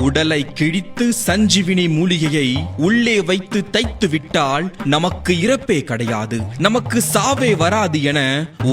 உடலை கிழித்து சஞ்சீவினி மூலிகையை உள்ளே வைத்து தைத்து விட்டால் நமக்கு இறப்பே கிடையாது, நமக்கு சாவே வராது என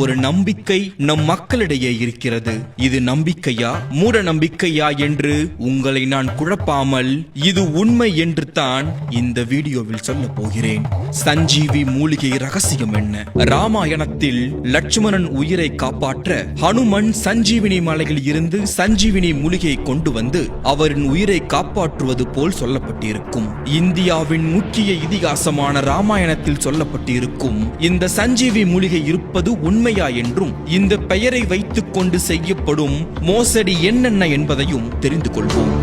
ஒரு நம்பிக்கை நம் மக்களிடையே இருக்கிறது. இது நம்பிக்கையா மூட நம்பிக்கையா என்று உங்களை நான் குழப்பாமல் இது உண்மை என்று தான் இந்த வீடியோவில் சொல்ல போகிறேன். சஞ்சீவி மூலிகை ரகசியம் என்ன? ராமாயணத்தில் லட்சுமணன் உயிரை காப்பாற்ற ஹனுமன் சஞ்சீவினி மலையில் இருந்து சஞ்சீவினி மூலிகையை கொண்டு வந்து அவரின் உயிரை காப்பாற்றுவது போல் சொல்லப்பட்டிருக்கும். இந்தியாவின் முக்கிய இதிகாசமான ராமாயணத்தில் சொல்லப்பட்டிருக்கும் இந்த சஞ்சீவி மூலிகை இருப்பது உண்மையா என்றும் இந்த பெயரை வைத்துக் கொண்டு செய்யப்படும் மோசடி என்னென்ன என்பதையும் தெரிந்து கொள்வோம்.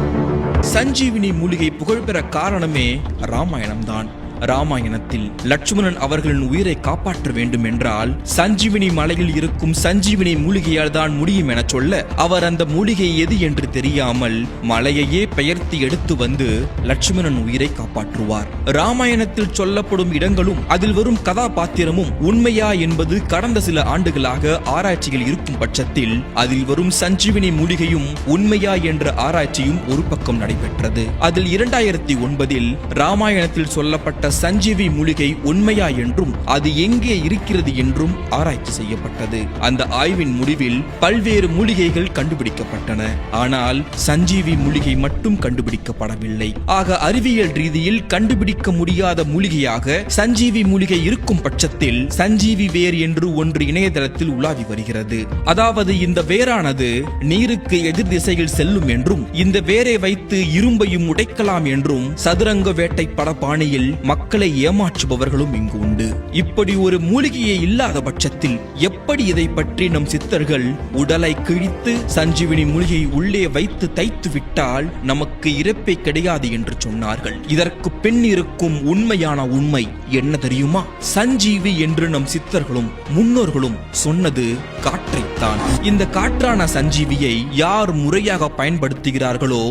சஞ்சீவினி மூலிகை புகழ்பெற காரணமே ராமாயணம்தான். ராமாயணத்தில் லட்சுமணன் அவர்களின் உயிரை காப்பாற்ற வேண்டும் என்றால் சஞ்சீவினி மலையில் இருக்கும் சஞ்சீவினி மூலிகையால் தான் முடியும் என சொல்ல அவர் அந்த மூலிகை எது என்று தெரியாமல் மலையையே பெயர்த்தி எடுத்து வந்து லட்சுமணன் உயிரை காப்பாற்றுவார். ராமாயணத்தில் சொல்லப்படும் இடங்களும் அதில் வரும் கதாபாத்திரமும் உண்மையா என்பது கடந்த சில ஆண்டுகளாக ஆராய்ச்சிகள் இருக்கும் பட்சத்தில் அதில் வரும் சஞ்சீவினி மூலிகையும் உண்மையா என்ற ஆராய்ச்சியும் ஒரு பக்கம் நடைபெற்றது. அதில் 2009 ராமாயணத்தில் சொல்லப்பட்ட சஞ்சீவி மூலிகை உண்மையா என்றும் அது எங்கே இருக்கிறது என்றும் ஆராய்ச்சி செய்யப்பட்டது. அந்த ஆய்வின் முடிவில் பல்வேறு மூலிகைகள் கண்டுபிடிக்கப்பட்டன. ஆனால் சஞ்சீவி மூலிகை மட்டும் கண்டுபிடிக்கப்படவில்லை. ஆக அறிவியல் ரீதியில் கண்டுபிடிக்க முடியாத மூலிகையாக சஞ்சீவி மூலிகை இருக்கும் பட்சத்தில் சஞ்சீவி வேர் என்று ஒன்று இணையதளத்தில் உலாவி வருகிறது. அதாவது இந்த வேரானது நீருக்கு எதிர் திசையில் செல்லும் என்றும் இந்த வேரை வைத்து இரும்பையும் உடைக்கலாம் என்றும் சதுரங்க வேட்டை படப்பாணியில் மக்களை ஏமாற்றுபவர்களும் இங்கு உண்டு. இப்படி ஒரு மூலிகையே இல்லாத பட்சத்தில் எப்படி இதை பற்றி நம் சித்தர்கள் உடலை கிழித்து சஞ்சீவினி மூலிகையை உள்ளே வைத்து தைத்து விட்டால் நமக்கு இறப்பே கிடையாது என்று சொன்னார்கள். இதற்கு பின் இருக்கும் உண்மையான உண்மை என்ன தெரியுமா? சஞ்சீவி என்று நம் சித்தர்களும் முன்னோர்களும் சொன்னது காற்றைத்தான். இந்த காற்றான சஞ்சீவியை யார் முறையாக பயன்படுத்துகிறார்களோ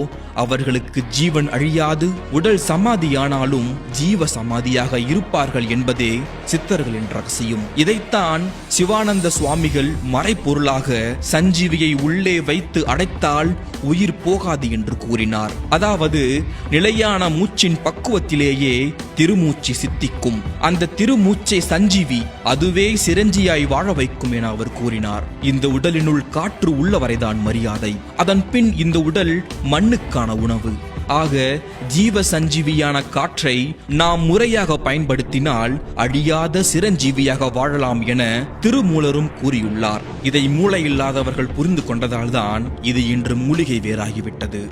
அவர்களுக்கு ஜீவன் அழியாது, உடல் சமாதியானாலும் ஜீவ சமாதியாக இருப்பார்கள் என்பதே சித்தர்களின் ரகசியம். இதைத்தான் சிவானந்த சுவாமிகள் மறைப்பொருளாக சஞ்சீவியை உள்ளே வைத்து அடைத்தால் உயிர் போகாது என்று கூறினார். அதாவது நிலையான மூச்சின் பக்குவத்திலேயே திருமூச்சு சித்திக்கும். அந்த திருமூச்சை சஞ்சீவி, அதுவே சிரஞ்சியாய் வாழ வைக்கும் என அவர் கூறினார். இந்த உடலினுள் காற்று உள்ளவரைதான் மரியாதை. அதன் பின் இந்த உடல் மண்ணுக்கான உணவு. ஆக ஜீவ சஞ்சீவியான காற்றை நாம் முறையாக பயன்படுத்தினால் அழியாத சிரஞ்சீவியாக வாழலாம் என திருமூலரும் கூறியுள்ளார். இதை மூளை இல்லாதவர்கள் புரிந்து கொண்டதால்தான் இது இன்று மூலிகை வேறாகிவிட்டது.